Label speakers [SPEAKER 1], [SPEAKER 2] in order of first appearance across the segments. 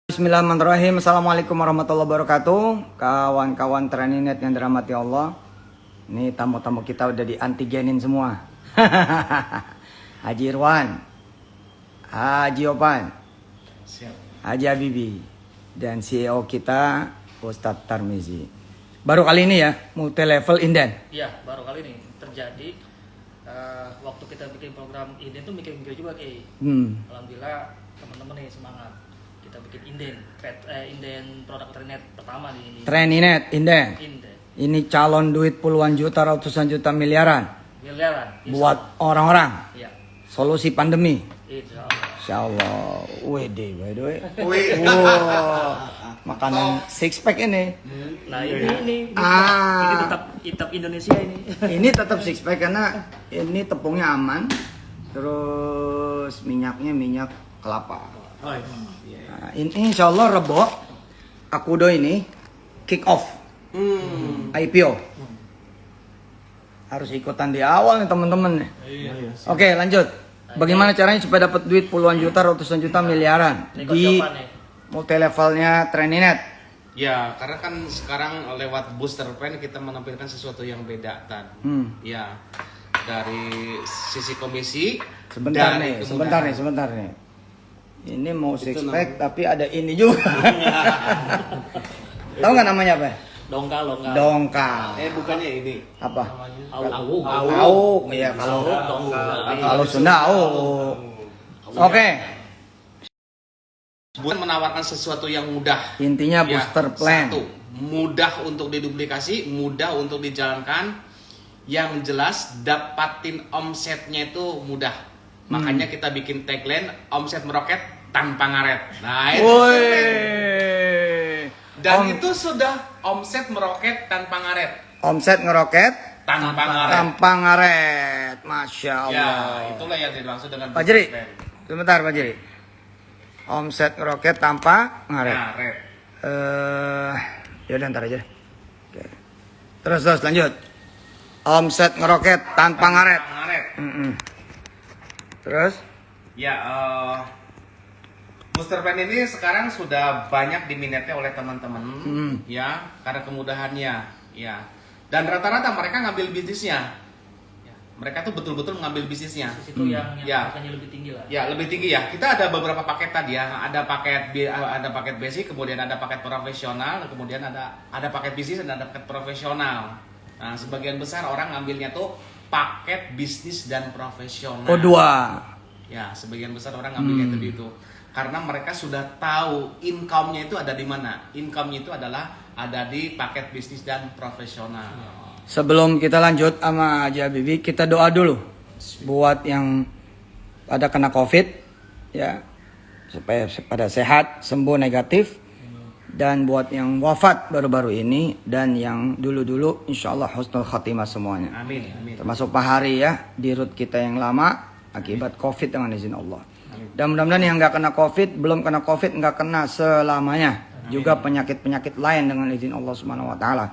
[SPEAKER 1] Bismillahirrahmanirrahim. Assalamualaikum warahmatullahi wabarakatuh. Kawan-kawan Treninet yang dirahmati Allah. Ini tamu-tamu kita udah di antigenin semua. Haji Irwan, Haji Opan, Haji Habibi, dan CEO kita Ustadz Tarmizi. Baru kali ini ya, multi level inden.
[SPEAKER 2] Iya, baru kali ini terjadi. Waktu kita bikin program inden tuh mikir-mikir juga Alhamdulillah teman-teman nih semangat. Kita bikin inden produk Treninet pertama di ini.
[SPEAKER 1] Treninet inden. Ini calon duit puluhan juta, ratusan juta, miliaran. Buat orang-orang.
[SPEAKER 2] Iya.
[SPEAKER 1] Solusi pandemi.
[SPEAKER 2] Insyaallah.
[SPEAKER 1] Insyaallah. Wede, by the way. Wow. Makanan six pack ini.
[SPEAKER 2] Nah, ini tetap Indonesia ini.
[SPEAKER 1] Ini tetap six pack karena ini tepungnya aman. Terus minyaknya minyak kelapa.
[SPEAKER 2] Oh, iya.
[SPEAKER 1] Nah, ini insya Allah Rebo Akudo ini kick off IPO. Harus ikutan di awal nih teman-teman.
[SPEAKER 3] Iya.
[SPEAKER 1] Oke, lanjut. Bagaimana caranya supaya dapat duit puluhan juta, ratusan juta, miliaran di multi levelnya Treninet?
[SPEAKER 3] Ya, karena kan sekarang lewat booster plan kita menampilkan sesuatu yang beda Tan. Ya, dari sisi komisi.
[SPEAKER 1] Sebentar nih. Ini mau six pack tapi ada ini juga. Tahu nggak namanya apa? Dongkal.
[SPEAKER 3] Bukannya ini.
[SPEAKER 1] Apa?
[SPEAKER 2] Au.
[SPEAKER 1] Auk. Iya, kalau Sunda auk. Oke.
[SPEAKER 3] Bukan menawarkan sesuatu yang mudah.
[SPEAKER 1] Intinya
[SPEAKER 3] Ya,
[SPEAKER 1] booster plan.
[SPEAKER 3] Satu, mudah untuk diduplikasi, mudah untuk dijalankan. Yang jelas dapatin omsetnya itu mudah. Makanya kita bikin tagline omset meroket tanpa ngaret. Nah, itu. Dan itu sudah omset meroket tanpa ngaret.
[SPEAKER 1] Omset ngeroket
[SPEAKER 3] Tanpa
[SPEAKER 1] ngaret. Masya
[SPEAKER 3] Ya,
[SPEAKER 1] Allah.
[SPEAKER 3] itulah yang dimaksud dengan
[SPEAKER 1] Pak Jeri,
[SPEAKER 3] booster plan.
[SPEAKER 1] sebentar Pak Jeri. Omset ngeroket tanpa ngaret.
[SPEAKER 3] Ngaret.
[SPEAKER 1] Yaudah ntar aja. Oke. Terus lanjut. Omset ngeroket tanpa ngaret.
[SPEAKER 3] Ngaret.
[SPEAKER 1] Terus?
[SPEAKER 3] Ya, booster plan ini sekarang sudah banyak diminati oleh teman-teman, ya, karena kemudahannya, ya. Dan rata-rata mereka ngambil bisnisnya, ya. Mereka tuh betul-betul mengambil bisnisnya.
[SPEAKER 2] Itu yang
[SPEAKER 3] Ya.
[SPEAKER 2] harganya lebih tinggi lah.
[SPEAKER 3] Ya, lebih tinggi ya. Kita ada beberapa paket tadi ya. Ada paket basic, kemudian ada paket profesional, kemudian ada paket bisnis dan ada paket profesional. Nah, sebagian besar orang ngambilnya tuh paket bisnis dan profesional.
[SPEAKER 1] Oh, dua.
[SPEAKER 3] Ya, sebagian besar orang ngambilnya itu. Karena mereka sudah tahu income-nya itu ada di mana. Income-nya itu adalah ada di paket bisnis dan profesional.
[SPEAKER 1] Sebelum kita lanjut sama Haji Habibi, kita doa dulu buat yang pada kena COVID, ya, supaya pada sehat, sembuh negatif, dan buat yang wafat baru-baru ini dan yang dulu-dulu, insya Allah husnul khatimah semuanya.
[SPEAKER 3] Amin.
[SPEAKER 1] Termasuk Pak Hari ya, di root kita yang lama akibat COVID dengan izin Allah. Dan mudah-mudahan yang nggak kena COVID, belum kena COVID, nggak kena selamanya. Juga penyakit-penyakit lain dengan izin Allah Subhanahu Wa Taala.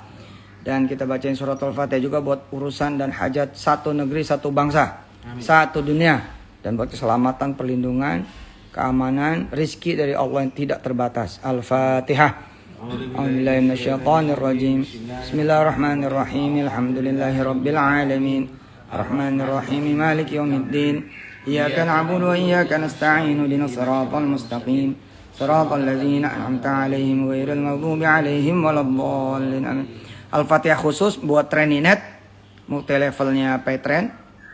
[SPEAKER 1] Dan kita bacain surat Al-Fatihah juga buat urusan dan hajat satu negeri, satu bangsa, satu dunia. Dan buat keselamatan, perlindungan, keamanan, rizki dari Allah yang tidak terbatas. Al-Fatihah. A'udzubillahiminasyaitonirrajim. Bismillahirrahmanirrahim. Alhamdulillahirrabbilalamin. Ar-Rahmanirrahim. Maliki yaumiddin. Iyyaka na'budu wa iyyaka nasta'in. Ihdinas siratal mustaqim. Siratal ladzina an'amta 'alaihim ghairil maghdubi 'alaihim waladdallin. Amin. Al-Fatihah khusus buat Treninet, multi levelnya Petren,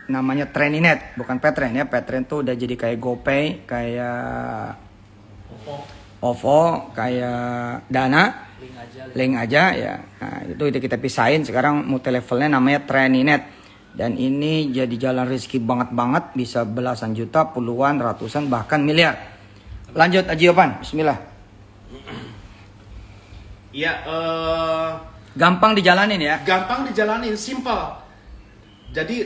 [SPEAKER 1] namanya Treninet, bukan Petren ya. Petren tuh udah jadi kayak GoPay, kayak OVO, kayak Dana, link aja ya. Nah, itu kita pisahin. Sekarang multi levelnya namanya Treninet. Dan ini jadi jalan rezeki banget, bisa belasan juta, puluhan, ratusan, bahkan miliar. Lanjut Haji Opan, bismillah.
[SPEAKER 3] Ya,
[SPEAKER 1] Gampang dijalanin ya.
[SPEAKER 3] gampang dijalanin, simple. Jadi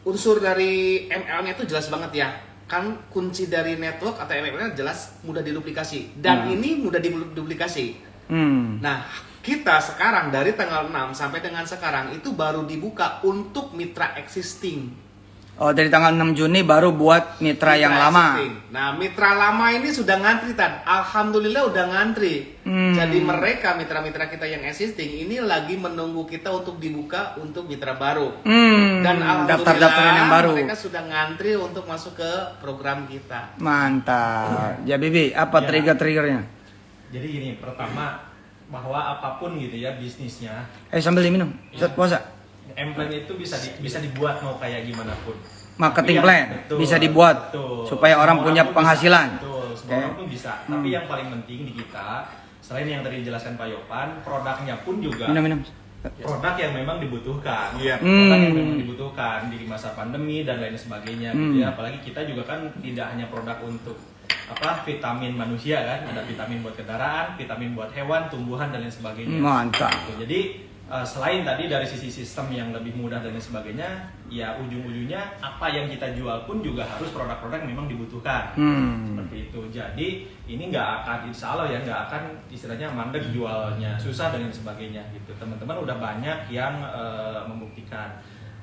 [SPEAKER 3] unsur dari ML-nya itu jelas banget ya. Kan kunci dari network atau ML-nya jelas mudah diduplikasi. Dan ini mudah diduplikasi. Nah, kita sekarang dari tanggal 6 sampai dengan sekarang itu baru dibuka untuk mitra existing.
[SPEAKER 1] Oh, dari tanggal 6 Juni baru buat mitra yang lama.
[SPEAKER 3] existing. Nah, mitra lama ini sudah ngantri, Tan. Alhamdulillah udah ngantri. Jadi mereka mitra-mitra kita yang existing ini lagi menunggu kita untuk dibuka untuk mitra baru. Dan
[SPEAKER 1] Daftar-daftaran yang baru.
[SPEAKER 3] mereka sudah ngantri untuk masuk ke program kita.
[SPEAKER 1] Mantap. Ya Bibi, apa
[SPEAKER 4] Ya.
[SPEAKER 1] trigger-triggernya?
[SPEAKER 4] Jadi gini, pertama bahwa apapun gitu ya bisnisnya,
[SPEAKER 1] Sambil diminum. Ustaz puasa.
[SPEAKER 4] plan itu bisa dibuat mau kayak gimana pun.
[SPEAKER 1] Marketing
[SPEAKER 4] Tapi
[SPEAKER 1] plan
[SPEAKER 4] betul,
[SPEAKER 1] bisa dibuat
[SPEAKER 4] betul.
[SPEAKER 1] supaya orang
[SPEAKER 4] Semua
[SPEAKER 1] punya
[SPEAKER 4] pun
[SPEAKER 1] penghasilan.
[SPEAKER 4] Bisa, betul, semua
[SPEAKER 1] Oke.
[SPEAKER 4] orang pun bisa. Tapi yang paling penting di kita, selain yang tadi dijelaskan Pak Yopan, produknya pun juga
[SPEAKER 1] Minum.
[SPEAKER 4] produk yang memang dibutuhkan.
[SPEAKER 3] Iya.
[SPEAKER 4] Produk yang memang dibutuhkan di masa pandemi dan lain sebagainya gitu ya. Apalagi kita juga kan tidak hanya produk untuk vitamin manusia kan, ada vitamin buat kendaraan, vitamin buat hewan, tumbuhan dan lain sebagainya.
[SPEAKER 1] Mantap.
[SPEAKER 4] Gitu. Jadi selain tadi dari sisi sistem yang lebih mudah dan lain sebagainya, ya ujung-ujungnya apa yang kita jual pun juga harus produk-produk yang memang dibutuhkan. Seperti itu. Jadi ini nggak akan, insya Allah ya nggak akan istilahnya mandek jualnya, susah dan lain sebagainya gitu. Teman-teman udah banyak yang membuktikan.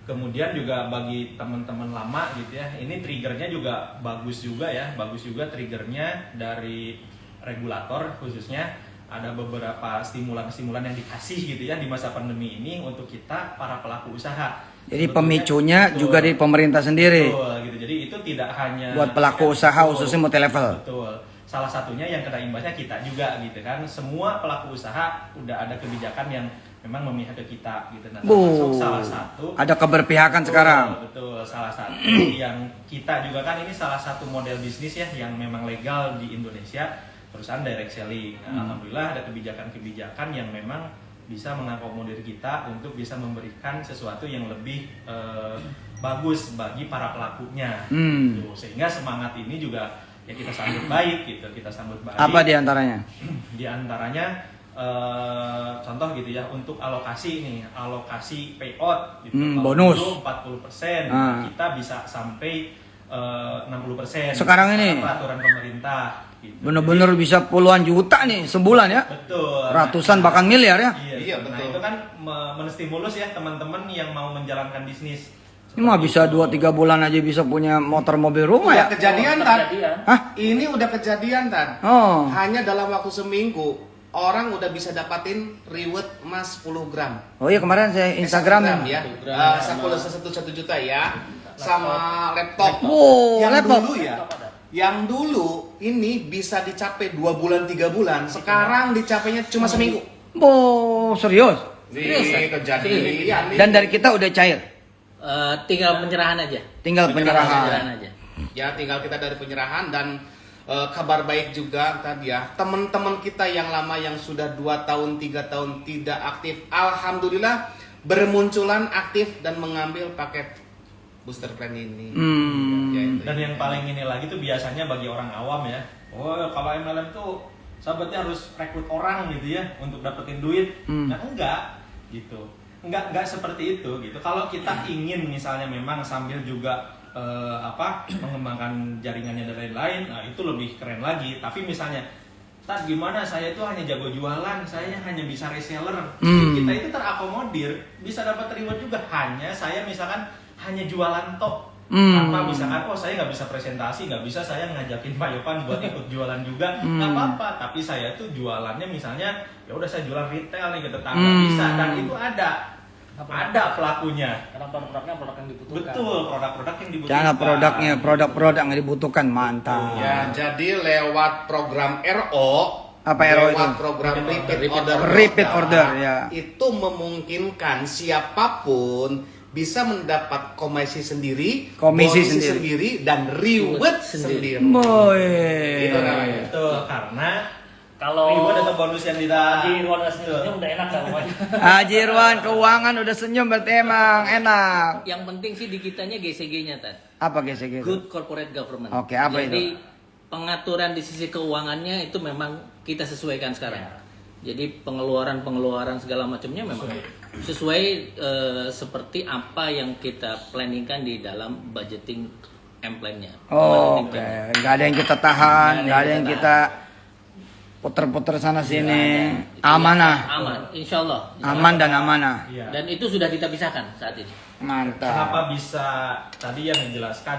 [SPEAKER 4] Kemudian juga bagi teman-teman lama gitu ya, ini triggernya juga bagus juga triggernya dari regulator khususnya. Ada beberapa stimulan-stimulan yang dikasih gitu ya di masa pandemi ini untuk kita para pelaku usaha.
[SPEAKER 1] Jadi
[SPEAKER 4] Sebetulnya,
[SPEAKER 1] pemicunya
[SPEAKER 4] betul,
[SPEAKER 1] juga dari pemerintah sendiri.
[SPEAKER 4] betul, gitu. Jadi itu tidak hanya
[SPEAKER 1] Buat pelaku usaha
[SPEAKER 4] betul,
[SPEAKER 1] khususnya multi level.
[SPEAKER 4] Betul. Salah satunya yang kena imbasnya kita juga gitu kan. Semua pelaku usaha udah ada kebijakan yang memang memihak ke kita gitu. Nah, termasuk salah satu
[SPEAKER 1] ada keberpihakan sekarang.
[SPEAKER 4] Betul, salah satu yang kita juga kan ini salah satu model bisnis ya yang memang legal di Indonesia, perusahaan direct selling. Nah, alhamdulillah ada kebijakan-kebijakan yang memang bisa mengakomodir kita untuk bisa memberikan sesuatu yang lebih bagus bagi para pelakunya. Gitu. Sehingga semangat ini juga ya kita sambut baik gitu, kita sambut baik.
[SPEAKER 1] Apa diantaranya?
[SPEAKER 4] Di antaranya contoh gitu ya, untuk alokasi payout gitu. Kalau
[SPEAKER 1] bonus.
[SPEAKER 4] dulu 40%, kita bisa sampai 60%.
[SPEAKER 1] Sekarang ini?
[SPEAKER 4] Peraturan pemerintah gitu.
[SPEAKER 1] Bener-bener bisa puluhan juta nih sebulan ya.
[SPEAKER 4] Betul.
[SPEAKER 1] Ratusan bahkan miliar ya.
[SPEAKER 3] Iya,
[SPEAKER 4] Nah,
[SPEAKER 3] betul.
[SPEAKER 4] itu kan menstimulus ya teman-teman yang mau menjalankan bisnis.
[SPEAKER 1] Ini mah bisa 2-3 bulan aja bisa punya motor mobil rumah ya.
[SPEAKER 3] Udah kejadian, Tan.
[SPEAKER 2] Kejadian.
[SPEAKER 1] Hah?
[SPEAKER 3] Ini udah kejadian, Tan.
[SPEAKER 1] Oh.
[SPEAKER 3] Hanya dalam waktu seminggu orang udah bisa dapatin reward emas 10 gram.
[SPEAKER 1] Oh iya kemarin saya Instagram
[SPEAKER 3] ya. 1 juta ya. Sama laptop.
[SPEAKER 1] Wow,
[SPEAKER 3] yang
[SPEAKER 1] laptop.
[SPEAKER 3] dulu ya. Yang dulu ini bisa dicapai 2 bulan 3 bulan. Sekarang dicapainya cuma seminggu.
[SPEAKER 1] Oh, serius.
[SPEAKER 3] Ini kejadian nih.
[SPEAKER 1] Dan dari kita udah cair.
[SPEAKER 5] Tinggal penyerahan aja.
[SPEAKER 1] Tinggal
[SPEAKER 5] Penyerahan
[SPEAKER 1] penyerahan.
[SPEAKER 5] aja.
[SPEAKER 3] Ya tinggal kita dari penyerahan dan kabar baik juga tadi ya. Teman-teman kita yang lama yang sudah 2 tahun 3 tahun tidak aktif, alhamdulillah bermunculan aktif dan mengambil paket booster plan ini. Ya, itu.
[SPEAKER 4] Dan yang paling ini lagi tuh biasanya bagi orang awam ya. Oh, kalau MLM tuh sahabatnya harus rekrut orang gitu ya untuk dapetin duit. Nah, enggak gitu. Enggak seperti itu gitu. Kalau kita ingin misalnya memang sambil juga mengembangkan jaringannya dan lain-lain, nah itu lebih keren lagi. Tapi misalnya, Tad gimana saya itu hanya jago jualan, saya hanya bisa reseller. Kita itu terakomodir, bisa dapat reward juga. Hanya saya misalkan hanya jualan tok. Apa misalkan, saya nggak bisa presentasi, nggak bisa saya ngajakin Pak Yopan buat ikut jualan juga, nggak apa-apa. Tapi saya tuh jualannya misalnya, ya udah saya jualan retail nih ke tetangga bisa, dan itu ada pelakunya.
[SPEAKER 2] Karena produk-produknya produk yang dibutuhkan.
[SPEAKER 4] Betul, produk-produk yang dibutuhkan.
[SPEAKER 1] Cara produknya, produk-produk yang dibutuhkan, mantap.
[SPEAKER 3] Ya, jadi lewat program RO,
[SPEAKER 1] Apa RO
[SPEAKER 3] lewat
[SPEAKER 1] itu?
[SPEAKER 3] program
[SPEAKER 1] Repeat order, ya.
[SPEAKER 3] Itu memungkinkan siapapun bisa mendapat komisi sendiri,
[SPEAKER 1] Komisi
[SPEAKER 3] bonus
[SPEAKER 1] sendiri.
[SPEAKER 3] dan reward sendiri.
[SPEAKER 1] Boy.
[SPEAKER 3] Itu namanya.
[SPEAKER 4] Betul, karena
[SPEAKER 2] Kalau
[SPEAKER 4] reward atau bonus yang kita
[SPEAKER 2] di luar senyum udah enak kan pokoknya.
[SPEAKER 1] Haji Irwan keuangan udah senyum berarti emang enak.
[SPEAKER 5] Yang penting sih di kitanya GCG-nya, Tan.
[SPEAKER 1] Apa GCG itu?
[SPEAKER 5] Good Corporate Government.
[SPEAKER 1] Oke, apa
[SPEAKER 5] Jadi,
[SPEAKER 1] itu?
[SPEAKER 5] pengaturan di sisi keuangannya itu memang kita sesuaikan sekarang. Jadi pengeluaran segala macamnya memang sesuai seperti apa yang kita planningkan di dalam budgeting plan-nya.
[SPEAKER 1] Oh,
[SPEAKER 5] Budgeting
[SPEAKER 1] oke.
[SPEAKER 5] plan-nya.
[SPEAKER 1] Nggak ada yang kita tahan, nggak ada yang kita puter-puter sana sini. Amanah.
[SPEAKER 5] Aman, insya Allah.
[SPEAKER 1] Aman dan amanah.
[SPEAKER 4] Iya.
[SPEAKER 5] Dan itu sudah kita pisahkan saat ini.
[SPEAKER 1] Mantap.
[SPEAKER 4] Kenapa bisa tadi yang dijelaskan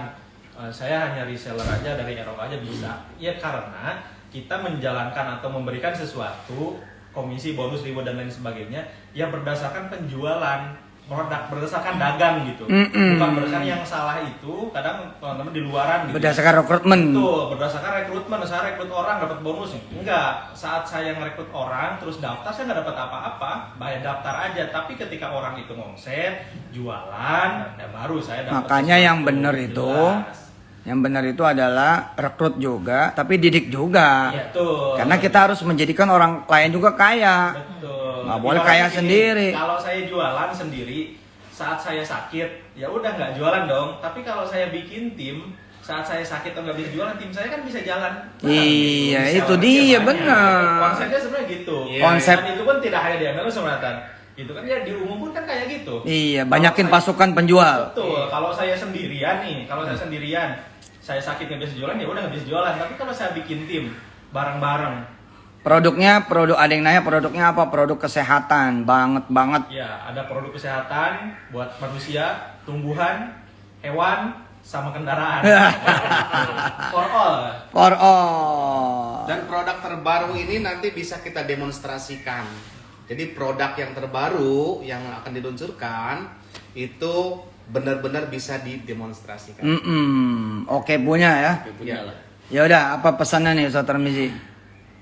[SPEAKER 4] saya hanya reseller aja dari Eropa aja bisa? Ya karena kita menjalankan atau memberikan sesuatu komisi, bonus, reward dan lain sebagainya yang berdasarkan penjualan produk, berdasarkan dagang gitu. Bukan berdasarkan yang salah itu kadang teman-teman di luaran gitu.
[SPEAKER 1] Berdasarkan rekrutmen.
[SPEAKER 4] Betul, berdasarkan rekrutmen. Saya rekrut orang dapat bonus. Enggak, saat saya ngerekrut orang terus daftar saya nggak dapat apa-apa, bayar daftar aja. Tapi ketika orang itu ngomset, jualan, ya baru saya dapat.
[SPEAKER 1] Makanya
[SPEAKER 4] sesuatu.
[SPEAKER 1] yang benar itu,
[SPEAKER 4] Jelas.
[SPEAKER 1] yang benar itu adalah rekrut juga, tapi didik juga.
[SPEAKER 4] Iya, tuh.
[SPEAKER 1] Karena kita harus menjadikan orang lain juga kaya.
[SPEAKER 4] Betul.
[SPEAKER 1] Nggak boleh
[SPEAKER 4] Ibaratnya
[SPEAKER 1] kaya
[SPEAKER 4] gini,
[SPEAKER 1] sendiri.
[SPEAKER 4] Kalau saya jualan sendiri, saat saya sakit, ya udah nggak jualan dong. Tapi kalau saya bikin tim, saat saya sakit atau nggak bisa jualan, tim saya kan bisa jalan.
[SPEAKER 1] Iya,
[SPEAKER 4] Bisa
[SPEAKER 1] itu
[SPEAKER 4] orangnya
[SPEAKER 1] dia,
[SPEAKER 4] banyak.
[SPEAKER 1] benar.
[SPEAKER 4] Konsepnya sebenarnya gitu.
[SPEAKER 3] Iya,
[SPEAKER 1] Konsep.
[SPEAKER 4] Dan itu pun tidak hanya di MLM sebenarnya. Itu kan ya di umum pun kan kayak gitu.
[SPEAKER 1] Iya,
[SPEAKER 4] Kalau
[SPEAKER 1] banyakin
[SPEAKER 4] saya-
[SPEAKER 1] pasukan penjual.
[SPEAKER 4] Betul. Kalau saya sendirian nih, saya sakit nggak bisa jualan ya udah nggak bisa jualan. Tapi kalau saya bikin tim bareng-bareng,
[SPEAKER 1] Produknya, ada yang nanya produknya apa? Produk kesehatan, banget.
[SPEAKER 4] ya ada produk kesehatan buat manusia, tumbuhan, hewan, sama kendaraan. For all.
[SPEAKER 1] For all.
[SPEAKER 3] Dan produk terbaru ini nanti bisa kita demonstrasikan. Jadi produk yang terbaru yang akan diluncurkan itu benar-benar bisa didemonstrasikan.
[SPEAKER 1] Oke, punya ya.
[SPEAKER 5] Punya lah.
[SPEAKER 1] Ya udah, apa pesannya nih Ustaz Tarmizi?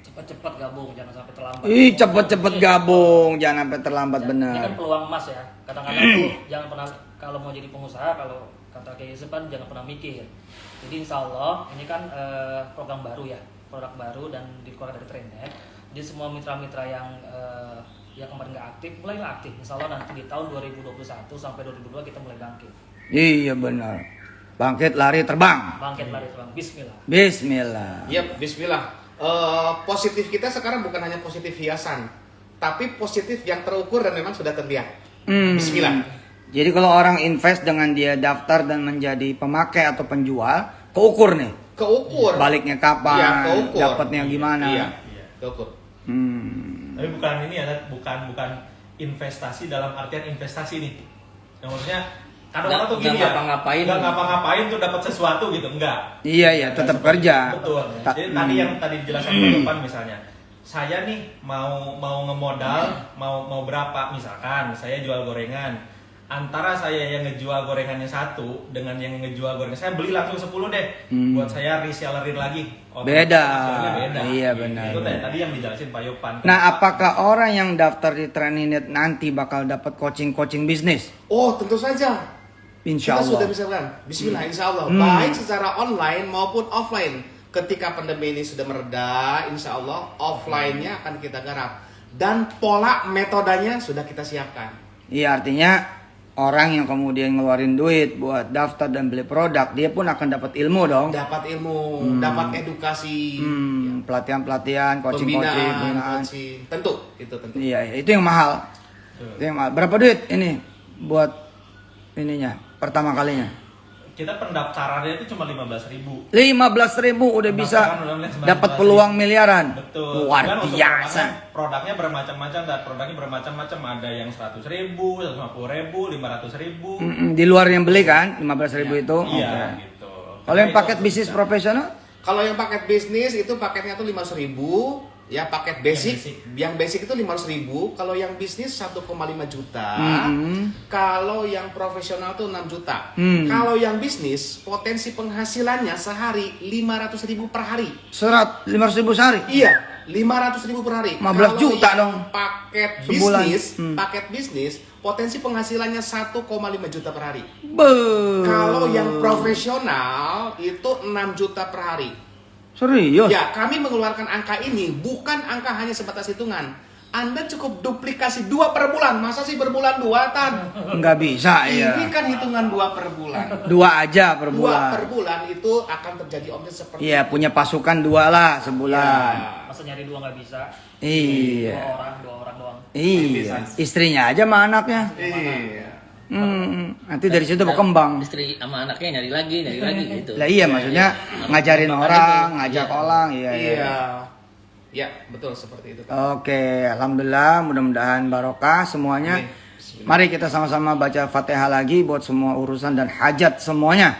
[SPEAKER 2] Cepat-cepat gabung, jangan sampai terlambat.
[SPEAKER 1] Ih, cepet-cepet gabung, jangan sampai terlambat
[SPEAKER 2] Ini
[SPEAKER 1] bener.
[SPEAKER 2] kan peluang emas ya. Kadang-kadang tuh jangan pernah, kalau mau jadi pengusaha, kalau kata Kiai Yusuf kan jangan pernah mikir. Jadi insya Allah ini kan program baru ya, produk baru dan dikeluarkan dari Trendnet. Jadi semua mitra-mitra yang kemarin nggak aktif, mulailah aktif. Insya Allah nanti di tahun 2021 sampai 2022 kita mulai bangkit.
[SPEAKER 1] Iya benar. Bangkit lari terbang.
[SPEAKER 2] Bangkit lari terbang. Bismillah.
[SPEAKER 1] Bismillah.
[SPEAKER 3] Yap, bismillah. Positif kita sekarang bukan hanya positif hiasan, tapi positif yang terukur dan memang sudah terlihat. Bismillah.
[SPEAKER 1] Jadi kalau orang invest dengan dia daftar dan menjadi pemakai atau penjual, keukur nih.
[SPEAKER 3] Keukur.
[SPEAKER 1] Baliknya
[SPEAKER 3] Iya,
[SPEAKER 1] kapan,
[SPEAKER 3] keukur.
[SPEAKER 1] dapatnya gimana.
[SPEAKER 3] Iya, keukur.
[SPEAKER 4] Tapi bukan ini ya, bukan investasi dalam artian investasi nih. Yang maksudnya kadang-kadang tuh gini ya,
[SPEAKER 5] ngapa-ngapain.
[SPEAKER 4] nggak ngapa-ngapain tuh dapat sesuatu gitu, enggak.
[SPEAKER 1] Iya, tetap kerja.
[SPEAKER 4] Betul. Jadi tadi yang tadi dijelaskan di depan misalnya, saya nih mau ngemodal, mau berapa misalkan, saya jual gorengan. Antara saya yang ngejual gorengannya satu dengan yang ngejual gorengan saya beli langsung 10 deh, buat saya resellerin lagi.
[SPEAKER 1] Beda.
[SPEAKER 4] Beda.
[SPEAKER 1] Iya, benar.
[SPEAKER 4] Itu tadi yang dijelasin Pak Yopan.
[SPEAKER 1] Nah, apakah orang yang daftar di Trendnet nanti bakal dapat coaching bisnis?
[SPEAKER 3] Oh, tentu saja.
[SPEAKER 1] Insya
[SPEAKER 3] Kita sudah
[SPEAKER 1] Allah.
[SPEAKER 3] bisa bilang, bismillah insya Allah. Baik secara online maupun offline. Ketika pandemi ini sudah mereda, insya Allah offline-nya akan kita garap. Dan pola metodenya sudah kita siapkan.
[SPEAKER 1] Iya, artinya orang yang kemudian ngeluarin duit buat daftar dan beli produk, dia pun akan dapat ilmu dong.
[SPEAKER 3] Dapat ilmu, dapat edukasi,
[SPEAKER 1] Pelatihan-pelatihan, coaching.
[SPEAKER 3] pembinaan. Tentu, itu tentu.
[SPEAKER 1] Iya, itu yang mahal. Itu yang mahal. Berapa duit ini buat ininya pertama kalinya?
[SPEAKER 4] Kita pendaftarannya itu cuma 15.000.
[SPEAKER 1] 15.000 udah bisa dapat peluang miliaran.
[SPEAKER 4] Betul.
[SPEAKER 1] Luar
[SPEAKER 4] Dan untuk
[SPEAKER 1] biasa.
[SPEAKER 4] Produknya bermacam-macam dan produknya bermacam-macam, ada yang 100.000, 150.000, 500.000.
[SPEAKER 1] Di luar yang beli kan 15.000 itu.
[SPEAKER 4] Iya,
[SPEAKER 1] Oke.
[SPEAKER 4] gitu.
[SPEAKER 1] Kalau yang
[SPEAKER 4] Itu
[SPEAKER 1] paket
[SPEAKER 4] bisa.
[SPEAKER 1] bisnis profesional?
[SPEAKER 3] Kalau yang paket bisnis itu paketnya tuh 500.000, ya paket basic. Yang basic itu 500.000. Kalau yang bisnis 1,5 juta. Kalau yang profesional tuh 6 juta. Kalau yang bisnis potensi penghasilannya sehari 500.000 per hari.
[SPEAKER 1] 500.000 sehari.
[SPEAKER 3] Iya, 500.000 per hari.
[SPEAKER 1] 15 juta
[SPEAKER 3] yang
[SPEAKER 1] dong.
[SPEAKER 3] Paket
[SPEAKER 1] Sebulan.
[SPEAKER 3] bisnis, paket bisnis potensi penghasilannya 1,5 juta per hari.
[SPEAKER 1] Be.
[SPEAKER 3] Kalau yang profesional itu 6 juta per hari.
[SPEAKER 1] Serius?
[SPEAKER 3] Ya, kami mengeluarkan angka ini bukan angka hanya sebatas hitungan. Anda cukup duplikasi 2 per bulan. Masa sih berbulan 2, Tan?
[SPEAKER 1] Nggak bisa ya.
[SPEAKER 3] Ini kan hitungan 2 per bulan.
[SPEAKER 1] 2 aja per
[SPEAKER 3] 2
[SPEAKER 1] bulan.
[SPEAKER 3] per bulan itu akan terjadi omset seperti
[SPEAKER 1] Iya, punya pasukan 2 lah sebulan.
[SPEAKER 3] Ya.
[SPEAKER 2] Masa nyari 2 nggak bisa.
[SPEAKER 1] Iya.
[SPEAKER 2] 2 orang doang.
[SPEAKER 1] Iya. Istrinya aja sama anaknya.
[SPEAKER 3] Iya.
[SPEAKER 1] Nanti dari situ berkembang.
[SPEAKER 5] Istri sama anaknya nyari lagi gitu.
[SPEAKER 1] Lah iya, maksudnya ngajarin orang, ngajak
[SPEAKER 5] Iya.
[SPEAKER 1] orang, iya.
[SPEAKER 3] Iya. Ya, betul seperti itu.
[SPEAKER 1] Oke, alhamdulillah, mudah-mudahan barokah semuanya.
[SPEAKER 3] Amin.
[SPEAKER 1] Mari kita sama-sama baca Fatihah lagi buat semua urusan dan hajat semuanya.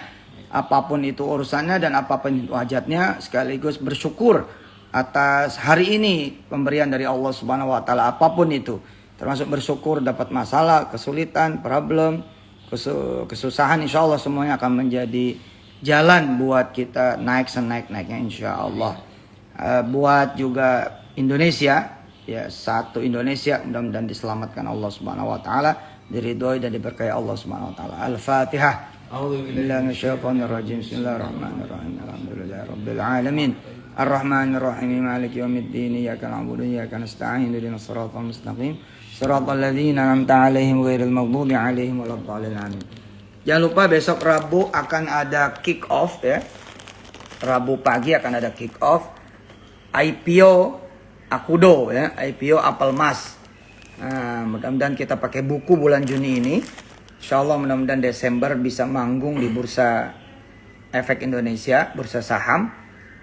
[SPEAKER 1] Apapun itu urusannya dan apapun itu hajatnya, sekaligus bersyukur atas hari ini pemberian dari Allah Subhanahu wa taala apapun itu. Termasuk bersyukur dapat masalah, kesulitan, problem, kesusahan, insya Allah semuanya akan menjadi jalan buat kita naik senaik-naiknya insya Allah. Buat juga Indonesia, ya satu Indonesia mudah-mudahan diselamatkan Allah Subhanahu wa taala, diridhoi dan diberkahi Allah Subhanahu wa taala. Al-Fatihah. A'udzubillahi minasyaitonirrajim. Bismillahirrahmanirrahim. Alhamdulillahirabbil alamin. Ar-Rahmanir-Rahim. Maliki yaumiddin. Iyyaka na'budu wa iyyaka nasta'in. Ihdinas siratal mustaqim. Siratal ladzina an'amta 'alaihim ghairil maghdubi 'alaihim waladdallin. Amin. Jangan lupa besok Rabu akan ada kick off ya. Rabu pagi akan ada kick off IPO Akudo ya, IPO Apple Mas. Nah, mudah-mudahan kita pakai buku bulan Juni ini. Insyaallah mudah-mudahan Desember bisa manggung di Bursa Efek Indonesia, Bursa Saham,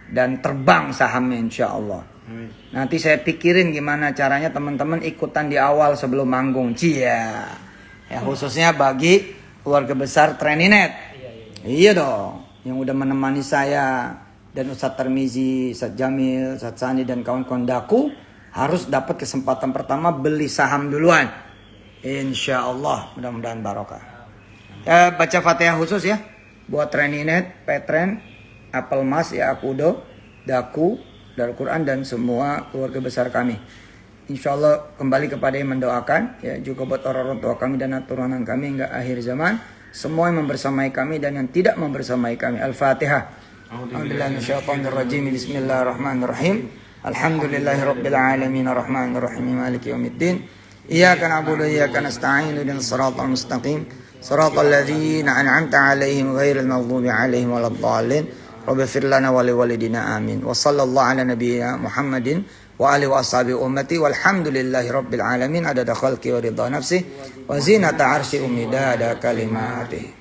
[SPEAKER 1] dan terbang sahamnya insyaallah. Nanti saya pikirin gimana caranya teman-teman ikutan di awal sebelum manggung. Cia. Ya khususnya bagi keluarga besar Treninet. Iya dong, yang udah menemani saya dan Ustadz Tarmizi, Ustadz Jamil, Ustadz Sani dan kawan-kawan Daku harus dapat kesempatan pertama beli saham duluan. Insya Allah mudah-mudahan barokah. Baca Fatihah khusus ya buat Treninet, Petren, Apple Mas, ya Akudo, Daku, Darul Quran dan semua keluarga besar kami. Insya Allah kembali kepada yang mendoakan ya, juga buat orang-orang tua kami dan turunan kami hingga akhir zaman. Semua yang membersamai kami dan yang tidak membersamai kami. Al-Fatihah. A'udzubillahiminasyaitonirrajim. Bismillahirrahmanirrahim. Alhamdulillahirabbil alamin arrahmanirrahim maliki yaumiddin. Iyyaka na'budu wa iyyaka nasta'in ihdinas siratal mustaqim. Siratal ladzina an'amta 'alaihim ghairil maghdubi 'alaihim waladdallin. Rabbighfir lana wa liwalidina amin. Wa sallallahu ala nabiyyina Muhammadin wa alihi wa ashabihi ummati walhamdulillahi rabbil alamin adada khalqi wa ridha nafsi wa zinata 'arsyi umidada kalimatihi.